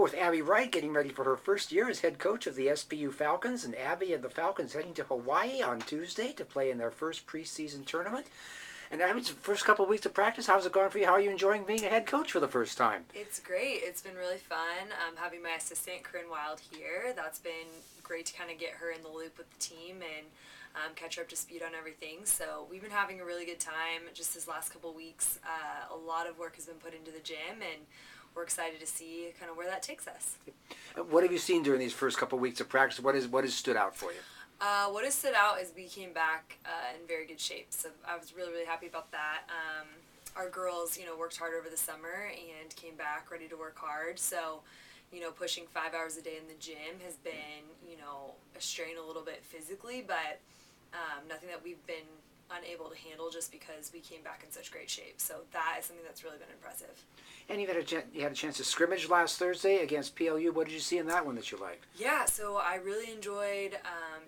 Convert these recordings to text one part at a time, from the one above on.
with Abbie Wright getting ready for her first year as head coach of the SPU Falcons, and Abbie and the Falcons heading to Hawaii on Tuesday to play in their first preseason tournament. And Abbie's first couple of weeks of practice, how's it going for you? How are you enjoying being a head coach for the first time? It's great. It's been really fun having my assistant, Corinne Wild, here. That's been great to kind of get her in the loop with the team and catch her up to speed on everything. So we've been having a really good time just this last couple of weeks. A lot of work has been put into the gym, and we're excited to see kind of where that takes us. What have you seen during these first couple of weeks of practice? What has stood out for you? What has stood out is we came back in very good shape, so I was really, really happy about that. Our girls, worked hard over the summer and came back ready to work hard, so, pushing 5 hours a day in the gym has been, a strain a little bit physically, but nothing that we've been unable to handle just because we came back in such great shape. So that is something that's really been impressive. And you had a chance to scrimmage last Thursday against PLU. What did you see in that one that you liked? Yeah, so I really enjoyed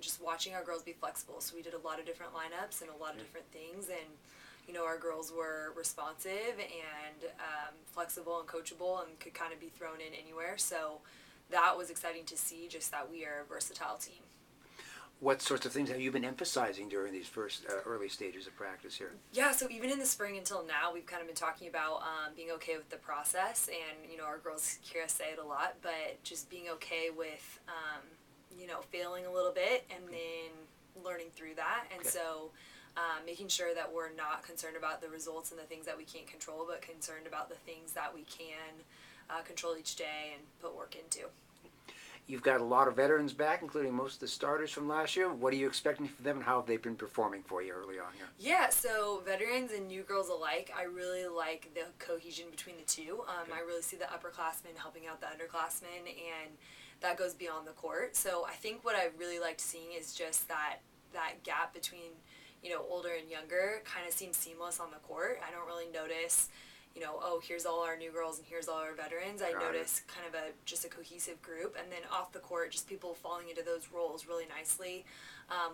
just watching our girls be flexible. So we did a lot of different lineups and a lot of different things, and our girls were responsive and flexible and coachable and could kind of be thrown in anywhere. So that was exciting to see, just that we are a versatile team. What sorts of things have you been emphasizing during these first early stages of practice here? Yeah, so even in the spring until now, we've kind of been talking about being okay with the process, and our girls hear us say it a lot, but just being okay with failing a little bit and then learning through that. And so making sure that we're not concerned about the results and the things that we can't control, but concerned about the things that we can control each day and put work into. You've got a lot of veterans back, including most of the starters from last year. What are you expecting from them, and how have they been performing for you early on here? Yeah, so veterans and new girls alike, I really like the cohesion between the two. I really see the upperclassmen helping out the underclassmen, and that goes beyond the court. So I think what I really liked seeing is just that gap between, older and younger kind of seems seamless on the court. I don't really notice here's all our new girls and here's all our veterans. I notice kind of just a cohesive group, and then off the court, just people falling into those roles really nicely,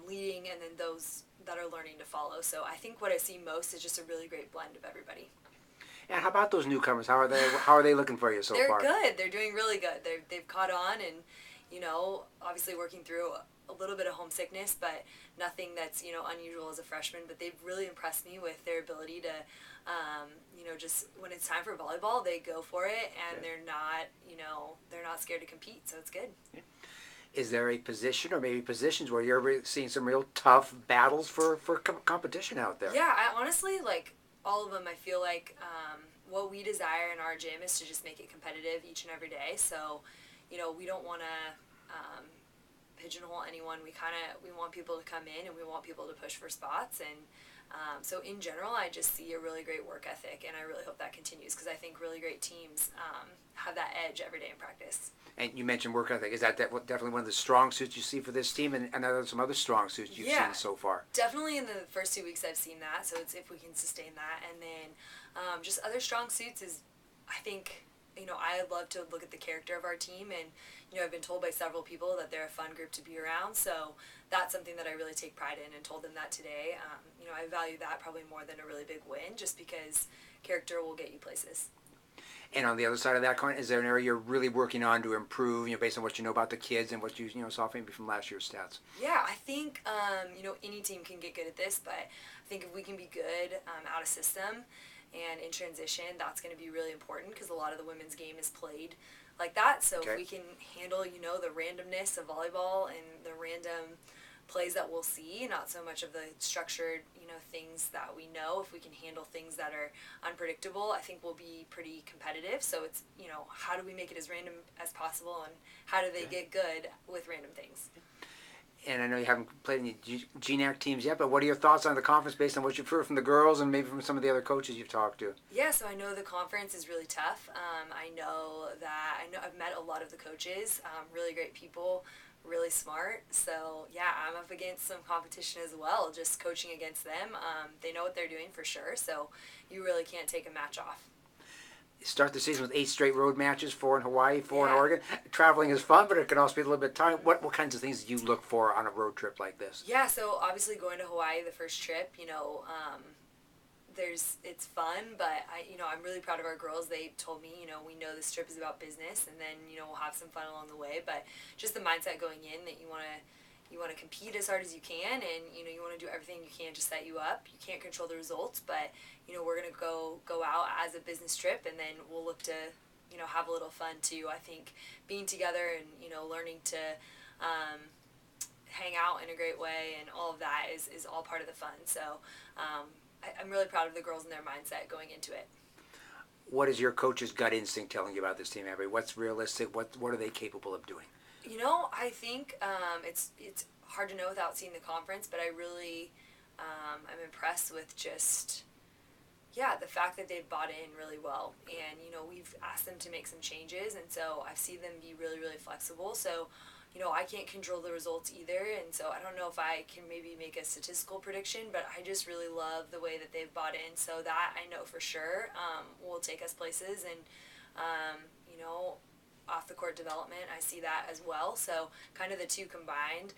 leading, and then those that are learning to follow. So I think what I see most is just a really great blend of everybody. And how about those newcomers? How are they looking for you so far? They're good. They're doing really good. They've caught on, and obviously working through a little bit of homesickness, but nothing that's unusual as a freshman. But they've really impressed me with their ability to just when it's time for volleyball, they go for it, and they're not scared to compete, so it's good. Is there a position or maybe positions where you're seeing some real tough battles for competition out there? Yeah, I honestly, all of them, I feel like what we desire in our gym is to just make it competitive each and every day. So, we don't want to pigeonhole anyone. We want people to come in, and we want people to push for spots, and so in general, I just see a really great work ethic, and I really hope that continues, because I think really great teams have that edge every day in practice. And you mentioned work ethic. Is that definitely one of the strong suits you see for this team, and are there some other strong suits you've seen so far? Definitely in the first 2 weeks I've seen that, so it's if we can sustain that. And then just other strong suits is, I think, I love to look at the character of our team, and I've been told by several people that they're a fun group to be around, so that's something that I really take pride in, and told them that today. I value that probably more than a really big win, just because character will get you places. And on the other side of that coin, is there an area you're really working on to improve, based on what you know about the kids and what you saw maybe from last year's stats? Yeah, I think, any team can get good at this, but I think if we can be good out of system and in transition, that's going to be really important, because a lot of the women's game is played like that. So if we can handle, the randomness of volleyball and the random plays that we'll see, not so much of the structured, things that we know. If we can handle things that are unpredictable, I think we'll be pretty competitive. So it's, how do we make it as random as possible, and how do they get good with random things? And I know you haven't played any GNAC teams yet, but what are your thoughts on the conference based on what you've heard from the girls and maybe from some of the other coaches you've talked to? Yeah, so I know the conference is really tough. I know I've met a lot of the coaches, really great people, really smart. So yeah, I'm up against some competition as well, just coaching against them. They know what they're doing for sure, so you really can't take a match off. Start the season with 8 straight road matches, 4 in Hawaii, 4 in Oregon. Traveling is fun, but it can also be a little bit tiring. What kinds of things do you look for on a road trip like this? Yeah, so obviously going to Hawaii the first trip, it's fun, but I'm really proud of our girls. They told me, we know this trip is about business, and then we'll have some fun along the way. But just the mindset going in that you want to compete as hard as you can, and you want to do everything you can to set you up. You can't control the results, but we're gonna go out as a business trip, and then we'll look to have a little fun too. I think being together and learning to hang out in a great way and all of that is all part of the fun. So I'm really proud of the girls and their mindset going into it. What is your coach's gut instinct telling you about this team, Abbie? What's realistic? What are they capable of doing? I think it's hard to know without seeing the conference, but I really I'm impressed with just the fact that they've bought in really well. And we've asked them to make some changes, and so I see them be really, really flexible. So I can't control the results either, and so I don't know if I can maybe make a statistical prediction, but I just really love the way that they've bought in. So that I know for sure will take us places, and off the court development, I see that as well. So kind of the two combined,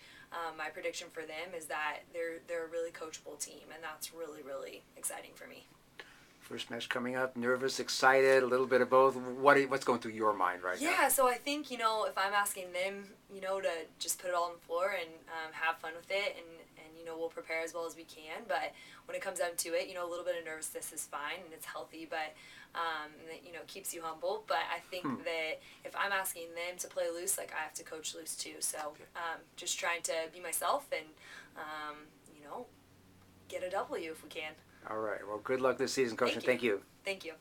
my prediction for them is that they're a really coachable team, and that's really, really exciting for me. First match coming up, nervous, excited, a little bit of both. What's going through your mind right now? Yeah, so I think, if I'm asking them, to just put it all on the floor and have fun with it, and we'll prepare as well as we can. But when it comes down to it, a little bit of nervousness is fine, and it's healthy, but it keeps you humble. But I think that if I'm asking them to play loose, I have to coach loose too. So just trying to be myself and, get a W if we can. All right. Well, good luck this season, Coach, and thank you. Thank you.